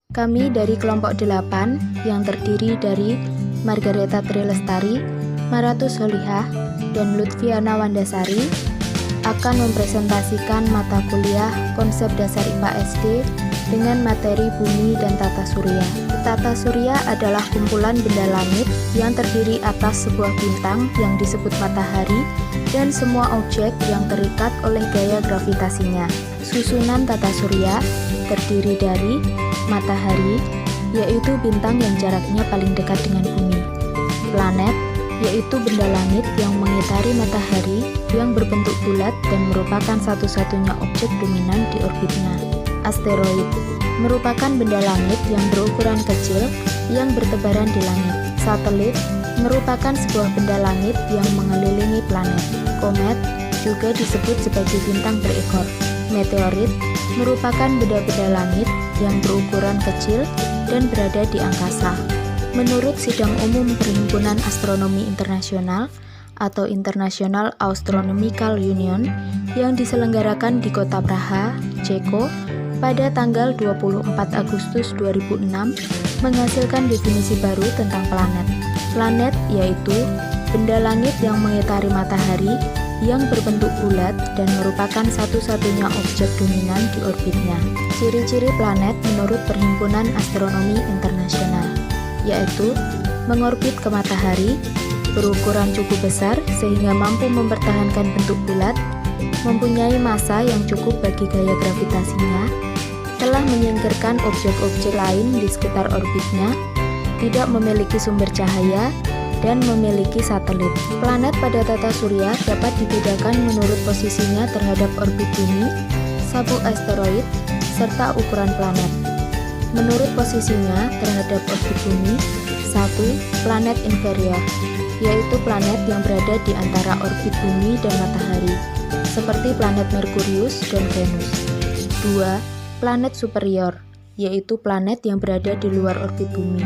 Kami dari kelompok 8 yang terdiri dari Margareta Trilestari, Maratus Solihah, dan Lutfiana Wandasari akan mempresentasikan mata kuliah Konsep Dasar IPA SD dengan materi Bumi dan Tata Surya. Tata surya adalah kumpulan benda langit yang terdiri atas sebuah bintang yang disebut matahari dan semua objek yang terikat oleh gaya gravitasinya. Susunan tata surya terdiri dari matahari, yaitu bintang yang jaraknya paling dekat dengan bumi. Planet, yaitu benda langit yang mengitari matahari yang berbentuk bulat dan merupakan satu-satunya objek dominan di orbitnya. Asteroid merupakan benda langit yang berukuran kecil yang bertebaran di langit. Satelit merupakan sebuah benda langit yang mengelilingi planet. Komet juga disebut sebagai bintang berekor. Meteorit merupakan benda-benda langit yang berukuran kecil dan berada di angkasa. Menurut Sidang Umum Perhimpunan Astronomi Internasional atau International Astronomical Union yang diselenggarakan di kota Praha, Ceko, pada tanggal 24 Agustus 2006 menghasilkan definisi baru tentang planet. Planet yaitu benda langit yang mengitari matahari yang berbentuk bulat dan merupakan satu-satunya objek dominan di orbitnya. Ciri-ciri planet menurut Perhimpunan Astronomi Internasional yaitu mengorbit ke matahari, berukuran cukup besar sehingga mampu mempertahankan bentuk bulat, mempunyai massa yang cukup bagi gaya gravitasinya, telah menyingkirkan objek-objek lain di sekitar orbitnya, tidak memiliki sumber cahaya, dan memiliki satelit. Planet pada tata surya dapat dibedakan menurut posisinya terhadap orbit bumi, sabuk asteroid, serta ukuran planet. Menurut posisinya terhadap orbit bumi, 1. Planet inferior, yaitu planet yang berada di antara orbit bumi dan matahari, seperti planet Merkurius dan Venus. 2. Planet superior, yaitu planet yang berada di luar orbit bumi,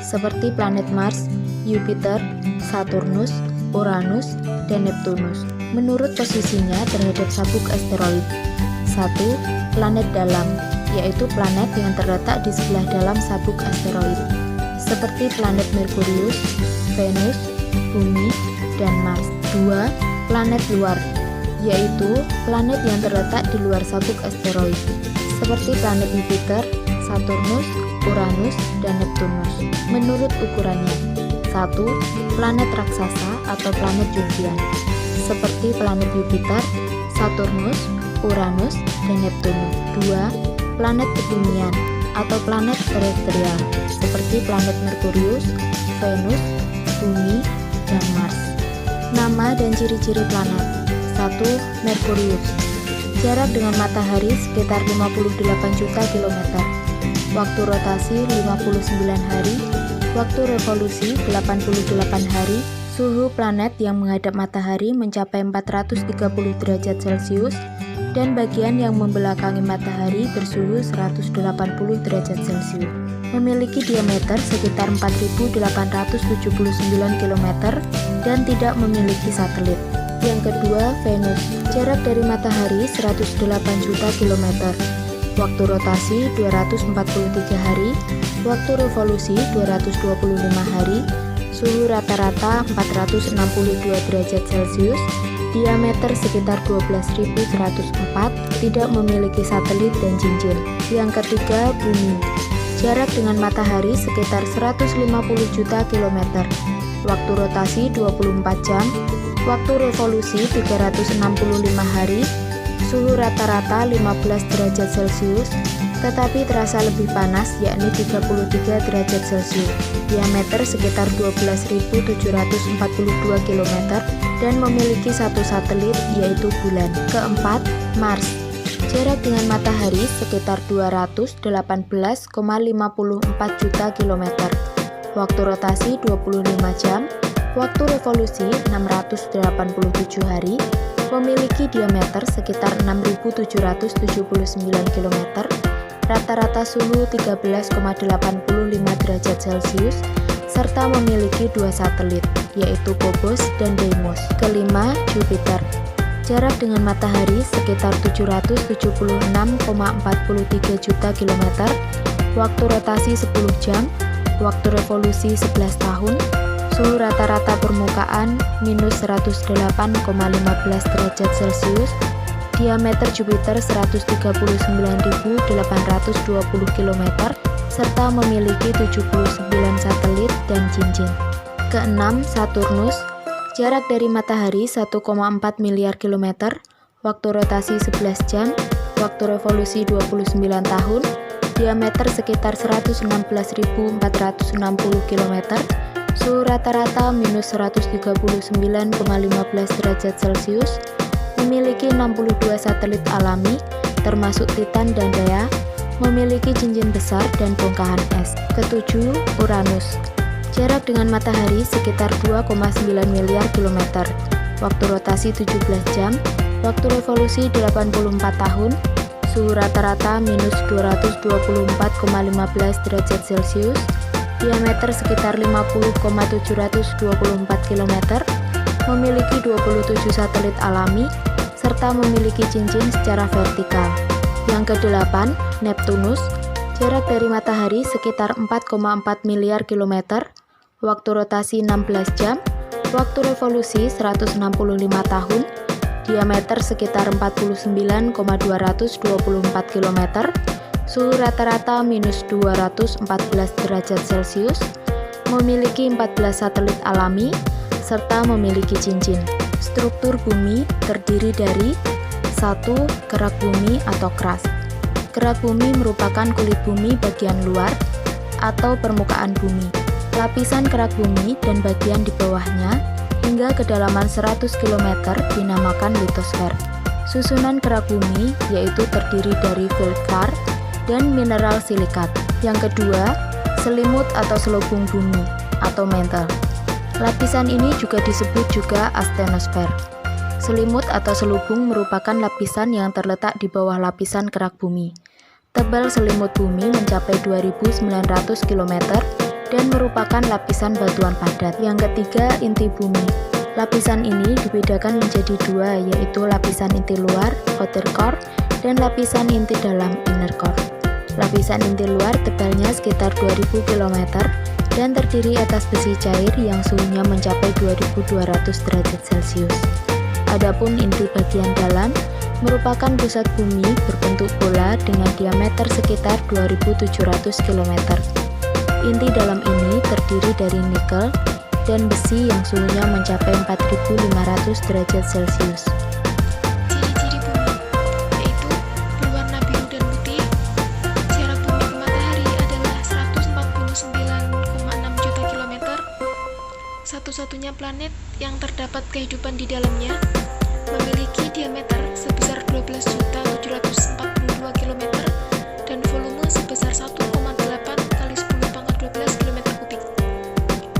seperti planet Mars, Jupiter, Saturnus, Uranus, dan Neptunus. Menurut posisinya terhadap sabuk asteroid. 1. Planet dalam, yaitu planet yang terletak di sebelah dalam sabuk asteroid, seperti planet Merkurius, Venus, Bumi, dan Mars. 2. Planet luar, yaitu planet yang terletak di luar sabuk asteroid, seperti planet Jupiter, Saturnus, Uranus, dan Neptunus. Menurut ukurannya. 1. Planet raksasa atau planet Jovian, seperti planet Jupiter, Saturnus, Uranus, dan Neptunus. 2. Planet kebumian atau planet terestrial, seperti planet Merkurius, Venus, Bumi, dan Mars. Nama dan ciri-ciri planet. 1. Merkurius. Jarak dengan matahari sekitar 58 juta kilometer. Waktu rotasi 59 hari. Waktu revolusi 88 hari. Suhu planet yang menghadap matahari mencapai 430 derajat Celcius dan bagian yang membelakangi matahari bersuhu 180 derajat Celcius. Memiliki diameter sekitar 4.879 km dan tidak memiliki satelit. Yang kedua, Venus. Jarak dari matahari 108 juta kilometer. Waktu rotasi 243 hari. Waktu revolusi 225 hari. Suhu rata-rata 462 derajat Celcius. Diameter sekitar 12.104. Tidak memiliki satelit dan cincin. Yang ketiga, Bumi. Jarak dengan matahari sekitar 150 juta kilometer. Waktu rotasi 24 jam. Waktu revolusi 365 hari, suhu rata-rata 15 derajat Celcius, tetapi terasa lebih panas yakni 33 derajat Celcius. Diameter sekitar 12.742 km dan memiliki satu satelit yaitu bulan. Keempat, Mars. Jarak dengan matahari sekitar 218,54 juta kilometer. Waktu rotasi 25 jam. Waktu revolusi 687 hari, memiliki diameter sekitar 6.779 km, rata-rata suhu 13,85 derajat Celcius, serta memiliki dua satelit, yaitu Phobos dan Deimos. Kelima, Jupiter. Jarak dengan matahari sekitar 776,43 juta kilometer, waktu rotasi 10 jam, waktu revolusi 11 tahun, suhu rata-rata permukaan minus 108,15 derajat Celcius, diameter Jupiter 139.820 km, serta memiliki 79 satelit dan cincin. Keenam, Saturnus, jarak dari matahari 1,4 miliar kilometer, waktu rotasi 11 jam, waktu revolusi 29 tahun, diameter sekitar 116.460 km, suhu rata-rata minus 139,15 derajat Celcius, memiliki 62 satelit alami, termasuk Titan dan Rhea, memiliki cincin besar dan bongkahan es. Ketujuh, Uranus, jarak dengan matahari sekitar 2,9 miliar kilometer, waktu rotasi 17 jam, waktu revolusi 84 tahun, suhu rata-rata minus 224,15 derajat Celcius, diameter sekitar 50,724 km, memiliki 27 satelit alami, serta memiliki cincin secara vertikal. Yang kedelapan, Neptunus, jarak dari matahari sekitar 4,4 miliar kilometer, waktu rotasi 16 jam, waktu revolusi 165 tahun, diameter sekitar 49,224 km, suhu rata-rata minus 214 derajat Celcius, memiliki 14 satelit alami, serta memiliki cincin. Struktur bumi terdiri dari 1. Kerak bumi atau crust. Kerak bumi merupakan kulit bumi bagian luar atau permukaan bumi. Lapisan kerak bumi dan bagian di bawahnya hingga kedalaman 100 km dinamakan litosfer. Susunan kerak bumi yaitu terdiri dari feldspat dan mineral silikat. Yang kedua, selimut atau selubung bumi atau mantle. Lapisan ini juga disebut juga astenosfer. Selimut atau selubung merupakan lapisan yang terletak di bawah lapisan kerak bumi. Tebal selimut bumi mencapai 2.900 km dan merupakan lapisan batuan padat. Yang ketiga, inti bumi. Lapisan ini dibedakan menjadi dua, yaitu lapisan inti luar, outer core, dan lapisan inti dalam, inner core. Lapisan inti luar tebalnya sekitar 2.000 km dan terdiri atas besi cair yang suhunya mencapai 2.200 derajat Celcius. Adapun inti bagian dalam merupakan pusat bumi berbentuk bola dengan diameter sekitar 2.700 km. Inti dalam ini terdiri dari nikel dan besi yang suhunya mencapai 4.500 derajat Celcius. Ciri-ciri bumi yaitu berwarna biru dan putih. Jarak bumi ke matahari adalah 149,6 juta kilometer. Satu-satunya planet yang terdapat kehidupan di dalamnya, memiliki diameter sebesar 12.742 km dan volume sebesar 1,8 kali 10 pangkat 12 km kubik.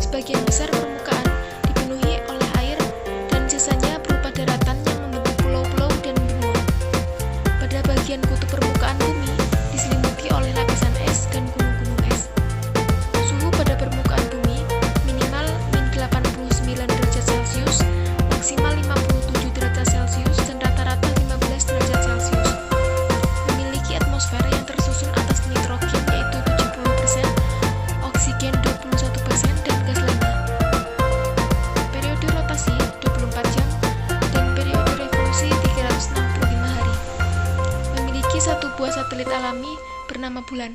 Sebagian besar permukaan dipenuhi oleh air dan sisanya berupa daratan yang membentuk pulau-pulau dan benua. Pada bagian kutub permukaan bumi diselimuti oleh lapisan es dan gunung-gunung es. Suhu pada permukaan bumi minimal -89 derajat Celcius, maksimal 57 derajat Celcius dan rata-rata 15 derajat Celcius. Memiliki atmosfer yang tersusun atas nitrogen yaitu 70%, oksigen 21% dan gas lainnya. Periode rotasi 24 jam dan periode revolusi 365 hari. Memiliki satu buah satelit alami bernama bulan.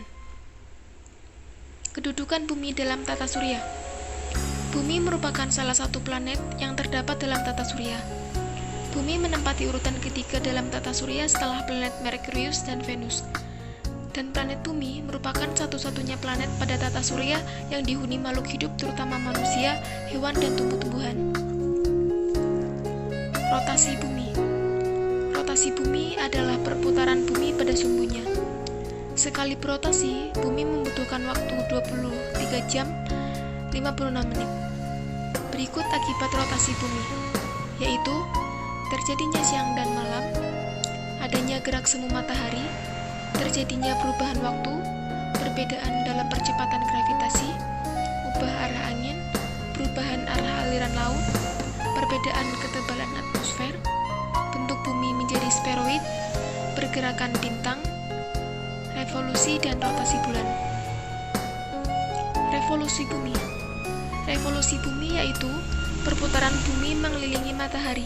Kedudukan bumi dalam tata surya. Bumi merupakan salah satu planet yang terdapat dalam tata surya. Bumi menempati urutan ketiga dalam tata surya setelah planet Merkurius dan Venus. Dan planet bumi merupakan satu-satunya planet pada tata surya yang dihuni makhluk hidup terutama manusia, hewan, dan tumbuh-tumbuhan. Rotasi bumi. Rotasi bumi adalah perputaran bumi pada sumbunya. Sekali berotasi, bumi membutuhkan waktu 23 jam 56 menit. Berikut akibat rotasi bumi, yaitu terjadinya siang dan malam, adanya gerak semu matahari, terjadinya perubahan waktu, perbedaan dalam percepatan gravitasi, ubah arah angin, perubahan arah aliran laut, perbedaan ketebalan atmosfer, bentuk bumi menjadi sferoid, pergerakan bintang, revolusi dan rotasi bulan. revolusi bumi. Revolusi bumi yaitu perputaran bumi mengelilingi matahari.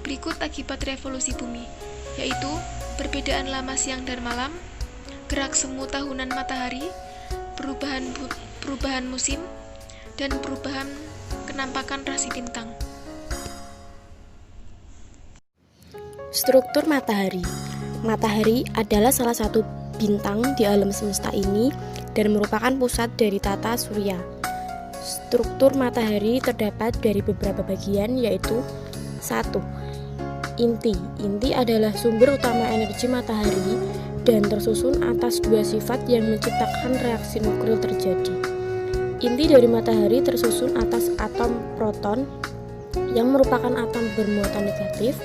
Berikut akibat revolusi bumi, yaitu perbedaan lama siang dan malam, gerak semu tahunan matahari, perubahan musim, dan perubahan kenampakan rasi bintang. Struktur matahari. Matahari adalah salah satu bintang di alam semesta ini dan merupakan pusat dari tata surya. Struktur matahari terdapat dari beberapa bagian, yaitu 1. Inti. Inti adalah sumber utama energi matahari dan tersusun atas dua sifat yang menciptakan reaksi nuklir terjadi. Inti dari matahari tersusun atas atom proton yang merupakan atom bermuatan negatif,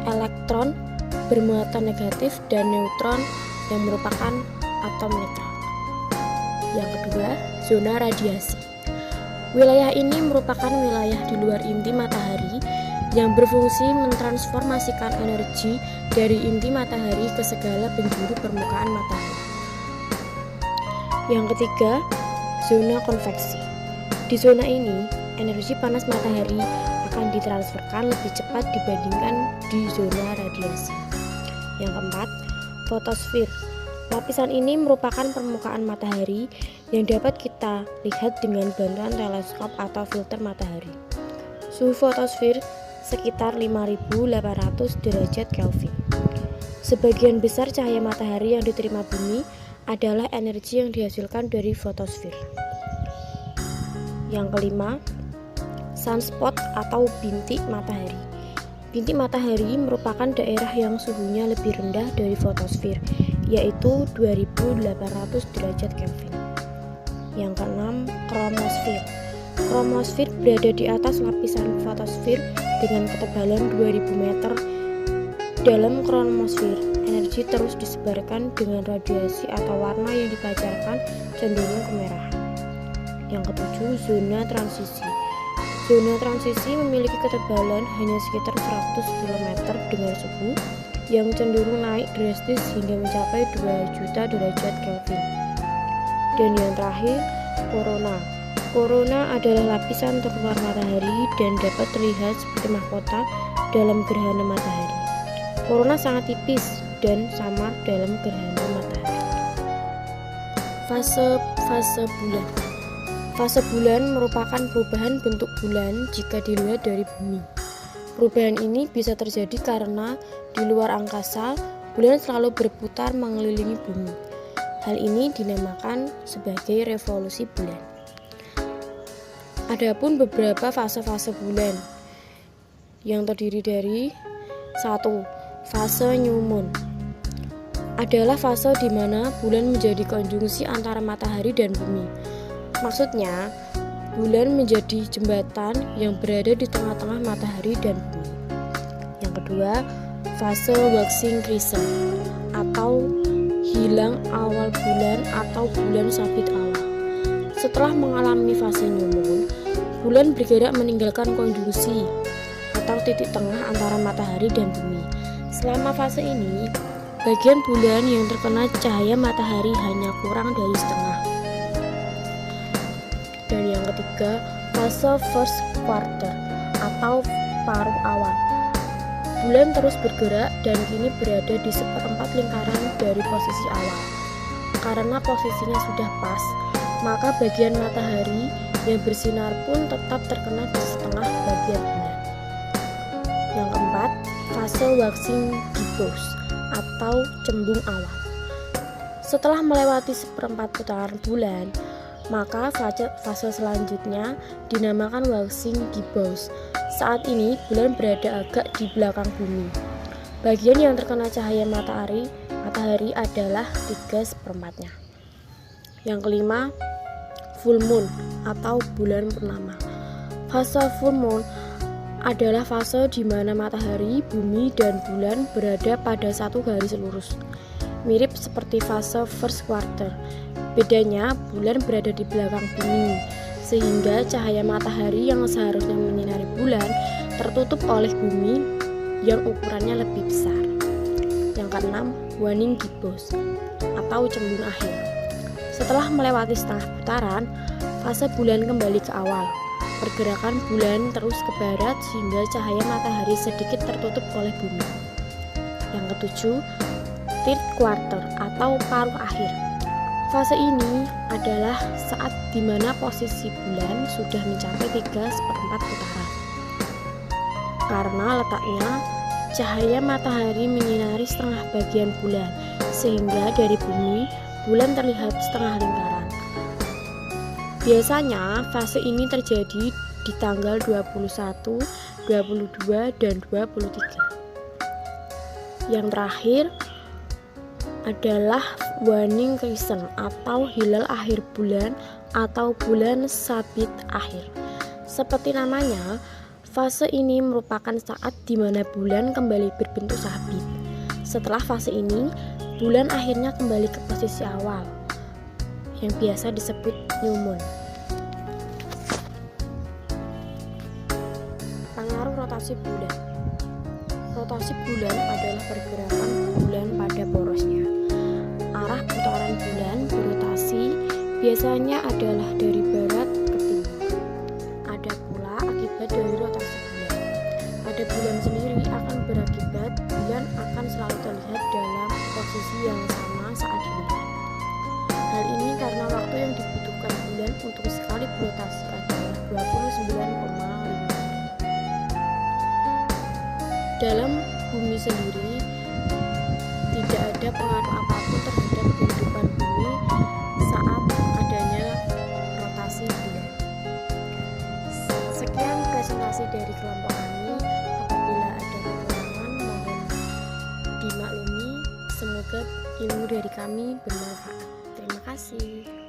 elektron bermuatan negatif, dan neutron yang merupakan atom netral. Yang kedua, zona radiasi. Wilayah ini merupakan wilayah di luar inti matahari yang berfungsi mentransformasikan energi dari inti matahari ke segala penjuru permukaan matahari. Yang ketiga, zona konveksi. Di zona ini, energi panas matahari akan ditransferkan lebih cepat dibandingkan di zona radiasi. Yang keempat, fotosfer. Lapisan ini merupakan permukaan matahari yang dapat kita lihat dengan bantuan teleskop atau filter matahari. Suhu fotosfer sekitar 5.800 derajat Kelvin. Sebagian besar cahaya matahari yang diterima bumi adalah energi yang dihasilkan dari fotosfer. Yang kelima, sunspot atau bintik matahari. Bintik matahari merupakan daerah yang suhunya lebih rendah dari fotosfer, yaitu 2.800 derajat Kelvin. Yang keenam, kromosfer. Kromosfer berada di atas lapisan fotosfer dengan ketebalan 2000 meter. Dalam kromosfer, energi terus disebarkan dengan radiasi atau warna yang dipancarkan cenderung kemerahan. Yang ketujuh, zona transisi. Zona transisi memiliki ketebalan hanya sekitar 100 km dengan suhu yang cenderung naik drastis hingga mencapai 2 juta derajat Kelvin. Dan yang terakhir, korona. Korona adalah lapisan terluar matahari dan dapat terlihat seperti mahkota dalam gerhana matahari. Korona sangat tipis dan samar dalam gerhana matahari. Fase bulan. Fase bulan merupakan perubahan bentuk bulan jika dilihat dari bumi. Perubahan ini bisa terjadi karena di luar angkasa, bulan selalu berputar mengelilingi bumi. Hal ini dinamakan sebagai revolusi bulan. Adapun beberapa fase-fase bulan yang terdiri dari 1. Fase new moon adalah fase di mana bulan menjadi konjungsi antara matahari dan bumi. Maksudnya, bulan menjadi jembatan yang berada di tengah-tengah matahari dan bumi. Yang kedua, fase waxing crescent atau hilang awal bulan atau bulan sabit awal. Setelah mengalami fase new moon, bulan bergerak meninggalkan konjungsi atau titik tengah antara matahari dan bumi. Selama fase ini, bagian bulan yang terkena cahaya matahari hanya kurang dari setengah. Dan yang ketiga, fase first quarter atau paruh awal. Bulan terus bergerak dan kini berada di seperempat lingkaran dari posisi awal. Karena posisinya sudah pas, maka bagian matahari yang bersinar pun tetap terkena di setengah bagian bulan. Yang keempat, fase waxing gibbous atau cembung awal. Setelah melewati seperempat putaran bulan, maka fase selanjutnya dinamakan waxing gibbous. Saat ini bulan berada agak di belakang bumi. Bagian yang terkena cahaya matahari adalah 3/4-nya. Yang kelima, full moon atau bulan purnama. Fase full moon adalah fase di mana matahari, bumi, dan bulan berada pada satu garis lurus. Mirip seperti fase first quarter. Bedanya, bulan berada di belakang bumi, sehingga cahaya matahari yang seharusnya menyinari bulan tertutup oleh bumi yang ukurannya lebih besar. Yang keenam, waning gibbous atau cembung akhir. Setelah melewati setengah putaran, fase bulan kembali ke awal. Pergerakan bulan terus ke barat sehingga cahaya matahari sedikit tertutup oleh bumi. Yang ketujuh, third quarter atau paruh akhir. Fase ini adalah saat di mana posisi bulan sudah mencapai 3/4 putaran. Karena letaknya, cahaya matahari menyinari setengah bagian bulan, sehingga dari bumi, bulan terlihat setengah lingkaran. Biasanya fase ini terjadi di tanggal 21, 22, dan 23. Yang terakhir adalah waning crescent atau hilal akhir bulan atau bulan sabit akhir. Seperti namanya, fase ini merupakan saat di mana bulan kembali berbentuk sabit. Setelah fase ini, bulan akhirnya kembali ke posisi awal, yang biasa disebut new moon. Pengaruh rotasi bulan. Rotasi bulan adalah pergerakan bulan pada porosnya. Arah putaran bulan berotasi biasanya adalah dari barat ke timur. Ada pula akibat dari rotasi bulan. Pada bulan sendiri akan berakibat bulan akan selalu terlihat dalam posisi yang sama saat dilihat. Hal ini karena waktu yang dibutuhkan bulan untuk sekali berotasi adalah 29,5. Dalam bumi sendiri tidak ada pengaruh apapun terhadap kehidupan bumi saat adanya rotasi bulan. Sekian presentasi dari kelompok kami. Apabila ada kekurangan mohon dimaklumi. Semoga ilmu dari kami bermanfaat. Terima kasih.